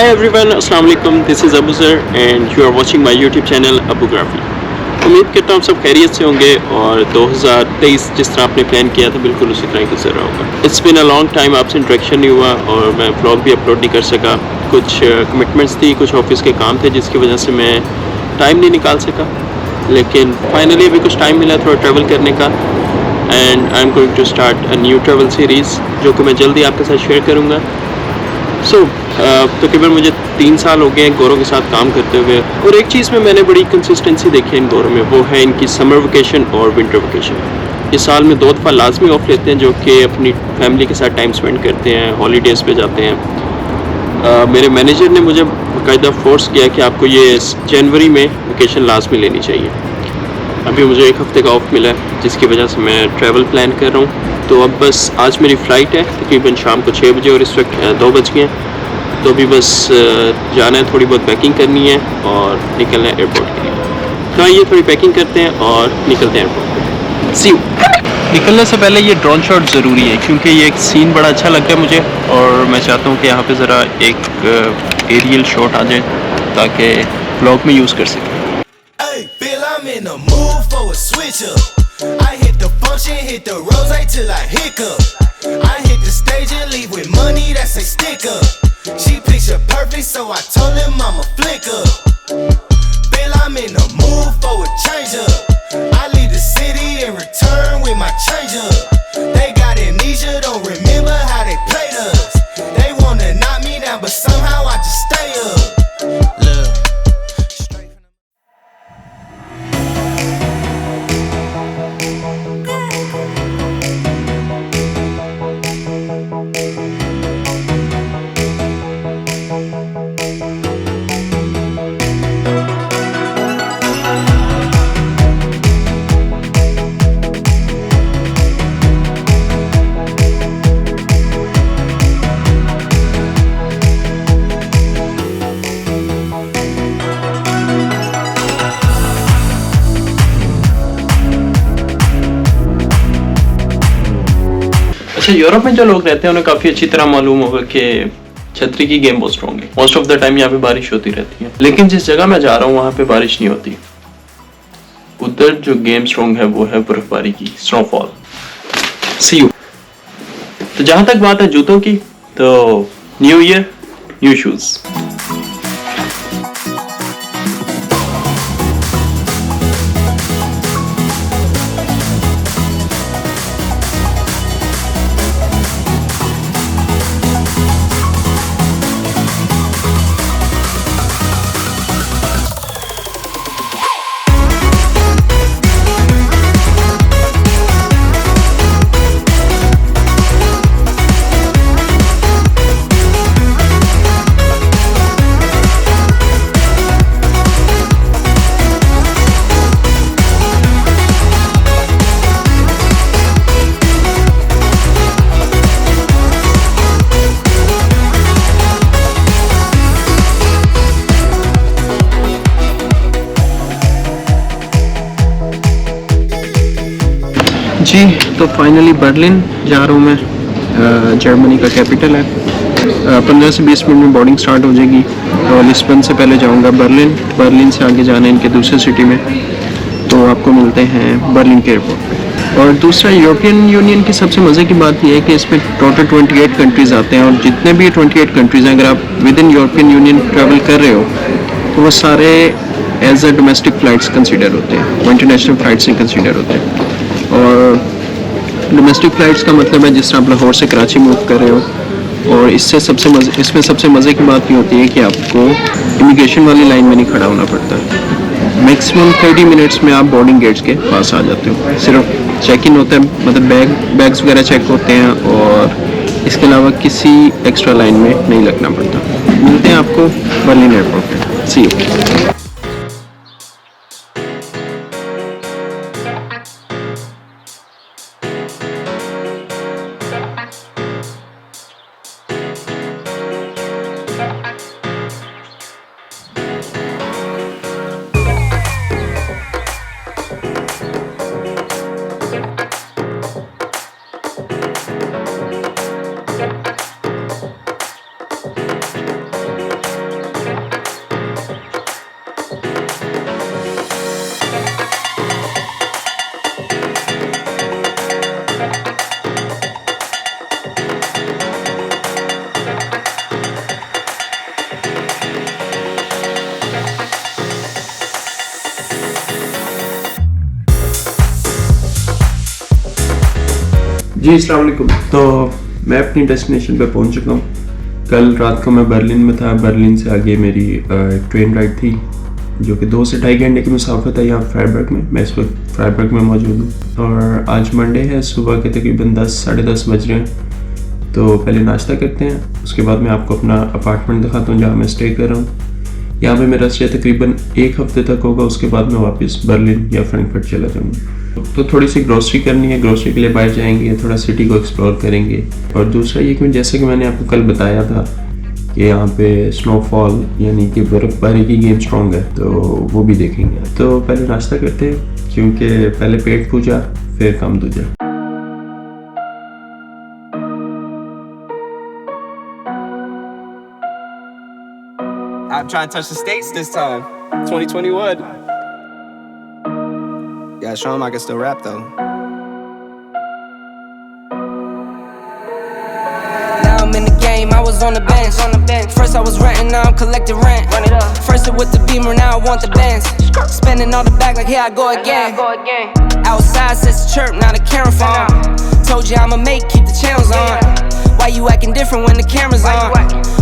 Hi everyone, अस्सलाम वालेकुम, this is Abu sir and you are watching my YouTube channel Abugraphy. उम्मीद करता हूँ आप सब खैरियत से होंगे और 2023 जिस तरह आपने प्लान किया था बिल्कुल उसी तरह गुजर रहा होगा। It's been a long time, आपसे इंटरेक्शन नहीं हुआ और मैं व्लॉग भी अपलोड नहीं कर सका। कुछ कमिटमेंट्स थी, कुछ ऑफिस के काम थे जिसकी वजह से मैं टाइम नहीं निकाल सका, लेकिन फाइनली अभी कुछ टाइम मिला थोड़ा ट्रैवल करने का and I am going to start a new travel series जो कि मैं जल्दी आपके साथ शेयर करूँगा। तकरीबन मुझे 3 साल हो गए हैं गौरों के साथ काम करते हुए, और एक चीज़ में मैंने बड़ी कंसिस्टेंसी देखी है इन गौरों में, वो है इनकी समर वेकेशन और विंटर वेकेशन। इस साल में 2 दफ़ा लाजमी ऑफ लेते हैं जो कि अपनी फैमिली के साथ टाइम स्पेंड करते हैं, हॉलीडेज़ पे जाते हैं। मेरे मैनेजर ने मुझे बाकायदा फोर्स किया कि आपको ये जनवरी में वेकेशन लाजमी लेनी चाहिए। अभी मुझे 1 हफ़्ते का ऑफ मिला है जिसकी वजह से मैं ट्रैवल प्लान कर रहा हूँ। तो अब बस आज मेरी फ़्लाइट है तकरीबन शाम को 6 बजे और इस वक्त 2 बज गए हैं। तो अभी बस जाना है, थोड़ी बहुत पैकिंग करनी है और निकलना है एयरपोर्ट के लिए। तो ये थोड़ी पैकिंग करते हैं और निकलते हैं एयरपोर्ट। C you. निकलने से पहले ये ड्रोन शॉट ज़रूरी है क्योंकि ये एक सीन बड़ा अच्छा लग रहा है मुझे और मैं चाहता हूँ कि यहाँ पे ज़रा एक एरियल शॉट आ जाए ताकि ब्लॉग में यूज़ कर सकें। I hit the function, hit the rose till I hiccup. I hit the stage and leave with money that's a sticker. She picture perfect, so I told him I'm a flicker. Feel I'm in the mood for a change up. I leave the city and return with my change up. They got amnesia, don't remember how they played us. They wanna knock me down, but somehow I just stay up. अच्छा, Europe में जो लोग रहते हैं उन्हें काफ़ी अच्छी तरह मालूम होगा कि छतरी की गेम बहुत स्ट्रॉन्ग है। मोस्ट ऑफ द टाइम यहाँ पे बारिश होती रहती है, लेकिन जिस जगह मैं जा रहा हूँ वहाँ पे बारिश नहीं होती। उधर जो गेम स्ट्रॉन्ग है वो है बर्फबारी की, स्नोफॉल। C you. तो जहाँ तक बात है जूतों की, तो न्यू ईयर न्यू शूज़। जी, तो फाइनली बर्लिन जा रहा हूँ मैं। जर्मनी का कैपिटल है। 15 से 20 मिनट में बोर्डिंग स्टार्ट हो जाएगी। तो लिस्बन से पहले जाऊँगा बर्लिन, बर्लिन से आगे जाना है इनके दूसरे सिटी में। तो आपको मिलते हैं बर्लिन के एयरपोर्ट पे। और दूसरा, यूरोपियन यूनियन की सबसे मज़े की बात यह है कि इसमें टोटल 28 कंट्रीज़ आते हैं, और जितने भी 28 कंट्रीज़ हैं, अगर आप within European Union travel कर रहे हो तो वो सारे as a domestic flights consider होते हैं, वो इंटरनेशनल फ़्लाइट्स नहीं कंसिडर होते हैं। और डोमेस्टिक फ़्लाइट्स का मतलब है जिस तरह आप लाहौर से कराची मूव कर रहे हो। और इसमें सबसे मज़े की बात ये होती है कि आपको इमिग्रेशन वाली लाइन में नहीं खड़ा होना पड़ता। मैक्सिमम 30 मिनट्स में आप बोर्डिंग गेट्स के पास आ जाते हो। सिर्फ चेक इन होता है, मतलब बैग्स वगैरह चेक होते हैं, और इसके अलावा किसी एक्स्ट्रा लाइन में नहीं लगना पड़ता। मिलते हैं आपको बर्लिन एयरपोर्ट पे। सी यू। जी अस्सलाम वालेकुम। तो मैं अपनी डेस्टिनेशन पे पहुंच चुका हूँ। कल रात को मैं बर्लिन में था। बर्लिन से आगे मेरी एक ट्रेन राइड थी जो कि 2 से 2.5 घंटे की मुसाफत है यहाँ फ्राइबर्ग में। मैं इस वक्त फ्राइबर्ग में मौजूद हूँ और आज मंडे है। सुबह के तकरीबन 10 साढ़े 10 बज रहे हैं। तो पहले नाश्ता करते हैं, उसके बाद मैं आपको अपना अपार्टमेंट दिखाता हूँ जहाँ मैं स्टे कर रहा हूँ। यहाँ पे मेरा स्टे तकरीबन 1 हफ्ते तक होगा। उसके बाद मैं वापस बर्लिन या फ्रैंकफर्ट चला जाऊँगा। तो थोड़ी सी ग्रोसरी करनी है, ग्रोसरी के लिए बाहर जाएंगे, थोड़ा सिटी को एक्सप्लोर करेंगे। और दूसरा ये कि जैसे कि मैंने आपको कल बताया था कि यहाँ पे स्नोफॉल यानी कि बर्फ़बारी की गेम स्ट्रॉन्ग है, तो वो भी देखेंगे। तो पहले नाश्ता करते हैं क्योंकि पहले पेट पूजा फिर काम दूजा। I'm trying to touch the States this time. 2021. Gotta show him I can still rap though. Now I'm in the game, I was on the bench. First I was renting, now I'm collecting rent. Run it up. First it with the Beamer, now I want the Benz. Spending all the back like here I go again. Outside says the chirp, now the camera phone. Told you I'ma make, keep the channels on. Why you acting different when the camera's on?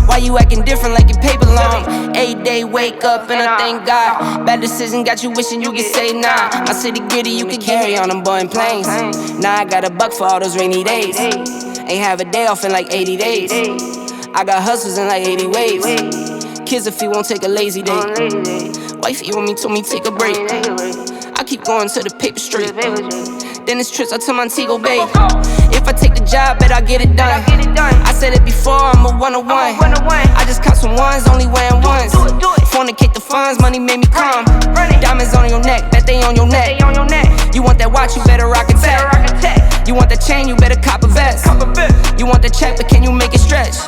Why you acting different like your paper long? 8 day wake up and I thank God. Bad decision got you wishing you could say nah. My city gritty, you could carry on them boy in planes. Now I got $1 for all those rainy days. Ain't have a day off in like 80 days. I got hustles in like 80 ways. Kids if you won't take a lazy day. Wifey on me told me take a break. I keep going to the paper street. Then it's trips out to Montego Bay. If I take the job, bet I get it done. I said it before, I'm a 101. I just caught some ones, only wearing ones. Fornicate the funds, money made me calm. Diamonds on your neck, bet they on your neck. You want that watch, you better rock a tech. You want that chain, you better cop a vest. You want the check, but can you make it stretch?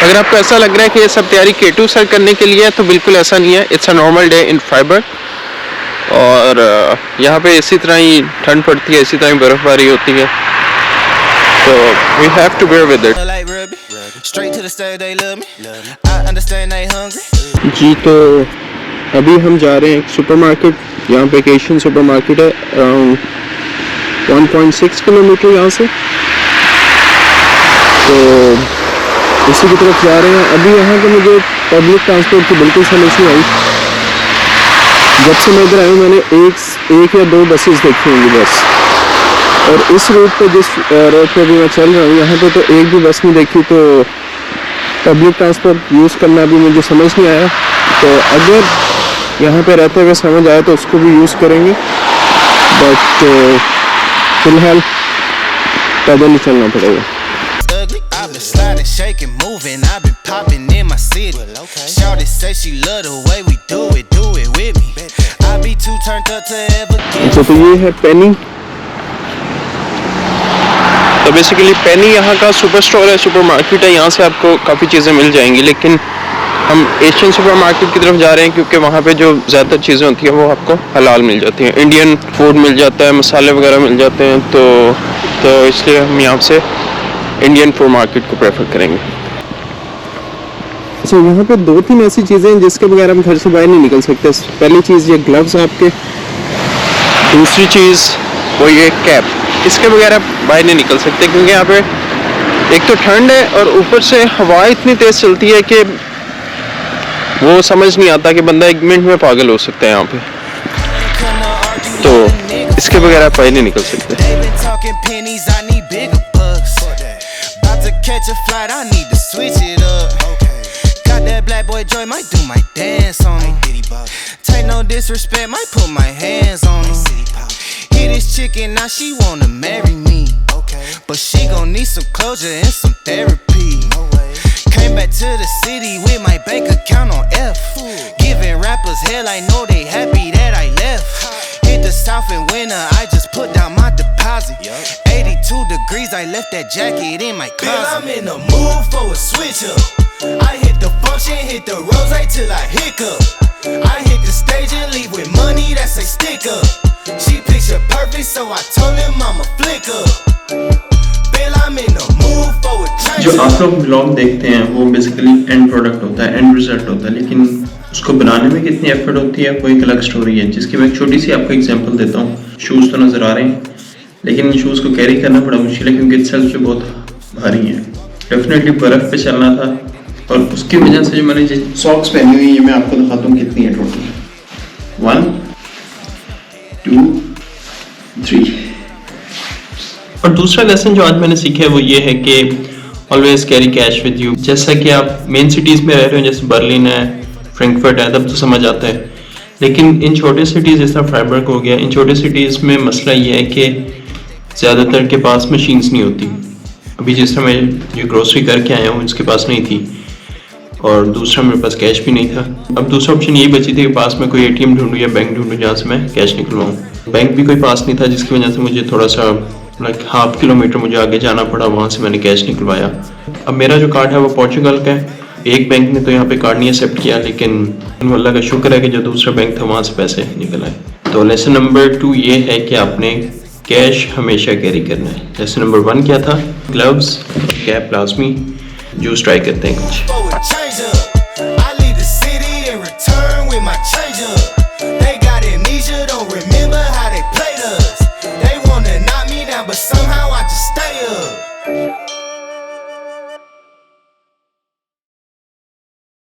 अगर आपको ऐसा लग रहा है कि ये सब तैयारी K2 सर करने के लिए है तो बिल्कुल ऐसा नहीं है। It's a normal day in Freiburg और यहाँ पे इसी तरह ही ठंड पड़ती है, इसी तरह ही बर्फ़बारी होती है, तो we have to bear with it. जी तो अभी हम जा रहे हैं एक सुपरमार्केट, यहाँ पे एक एशियन सुपरमार्केट है अराउंड 1.6 किलोमीटर यहाँ से, तो इसी की तरफ जा रहे हैं। अभी यहाँ के मुझे पब्लिक ट्रांसपोर्ट की बिल्कुल समझ नहीं आई। जब से मैं इधर आया हूँ मैंने एक या 2 बसेस देखी होंगी बस, और इस रूट पे जिस रोड पे भी मैं चल रहा हूँ यहाँ पे तो एक भी बस नहीं देखी। तो पब्लिक ट्रांसपोर्ट यूज़ करना भी मुझे समझ नहीं आया, तो अगर यहाँ पे रहते हुए समझ आए तो उसको भी यूज़ करेंगे, बट फिलहाल पैदल ही चलना पड़ेगा। I've been sliding, shaking, moving. I've been popping in my city. Shawty say she love the way we do it with me. I be too turned up to ever get. अच्छा तो ये है पेनी। तो basically पेनी यहाँ का super store है, super market है। यहाँ से आपको काफ़ी चीज़ें मिल जाएंगी, लेकिन हम एशियन सुपर मार्केट की तरफ जा रहे हैं क्योंकि वहाँ पे जो ज़्यादातर चीज़ें होती हैं वो आपको हलाल मिल जाती हैं। इंडियन फूड मिल जाता है, मसाले वगैरह मिल जाते हैं, तो इसलिए हम यहाँ से इंडियन फूड मार्केट को प्रेफर करेंगे। अच्छा यहाँ पे 2-3 ऐसी चीज़ें हैं जिसके बगैर हम घर से बाहर नहीं निकल सकते। पहली चीज़ ये ग्लव्स आपके, दूसरी चीज़ वो ये कैप, इसके बगैर आप बाहर नहीं निकल सकते क्योंकि यहाँ पे एक तो ठंड है और ऊपर से हवा इतनी तेज़ चलती है कि वो समझ नहीं आता कि बंदा 1 मिनट में पागल हो सकता है यहाँ पे, तो इसके बगैर आप बाहर नहीं निकल सकते। Catch a flight, I need to switch it up. Got that black boy joy, might do my dance on him. Take no disrespect, might put my hands on him. Hit this chicken, now she wanna marry me. But she gon' need some closure and some therapy. Came back to the city with my bank account on F. Giving rappers hell, I know they happy that I left. Hit the south in winter, I just put down my deposit. 82 degrees, I left that jacket in my closet. Bill, I'm in the mood for a switch up. I hit the function, hit the rose till I hiccup. I hit the stage and leave with money that say stick up. She picture perfect, so I told him I'ma flick up. Bill, feel I'm in the mood for a change. जो आप लोग blog देखते हैं वो basically and product होता है, and result होता है, लेकिन उसको बनाने में कितनी एफर्ट होती है वो एक अलग स्टोरी है, जिसकी मैं एक छोटी सी आपको एग्जांपल देता हूँ। शूज़ तो नज़र आ रहे हैं, लेकिन इन शूज़ को कैरी करना बड़ा मुश्किल है क्योंकि इटसेल्फ जो बहुत भारी है। डेफिनेटली बर्फ़ पे चलना था और उसकी वजह से जो मैंने जो सॉक्स पहनी हुई है मैं आपको दिखाता हूँ कितनी है टोटल। 1 2 3। और दूसरा लेसन जो आज मैंने सीखा है वो ये है कि always carry cash with you. जैसा कि आप मेन सिटीज़ में रह रहे हो, जैसे बर्लिन है, फ्रैंकफर्ट है, तब तो समझ आता है, लेकिन इन छोटे सिटीज़ जिस तरह फ्राइबर्ग हो गया, इन छोटे सिटीज़ में मसला ये है कि ज़्यादातर के पास मशीन्स नहीं होती। अभी जिस तरह मैं जो ग्रोसरी करके आया हूँ इसके पास नहीं थी, और दूसरा मेरे पास कैश भी नहीं था। अब दूसरा ऑप्शन यही बची थी कि पास में कोई ATM ढूंढूं या बैंक ढूंढूं जहाँ से मैं कैश निकलवाऊँ। बैंक भी कोई पास नहीं था, जिसकी वजह से मुझे थोड़ा सा लाइक ½ किलोमीटर मुझे आगे जाना पड़ा, वहाँ से मैंने कैश निकलवाया। अब मेरा जो कार्ड है वो पोर्चुगल का है, एक बैंक ने तो यहाँ पे कार्ड नहीं एक्सेप्ट किया, लेकिन अल्लाह का शुक्र है कि जो दूसरा बैंक था वहाँ से पैसे निकल आए। तो लेसन नंबर 2 ये है कि आपने कैश हमेशा कैरी करना है। लेसन नंबर 1 क्या था? ग्लव्स, कैप लाजमी, जूस ट्राई करते हैं कुछ।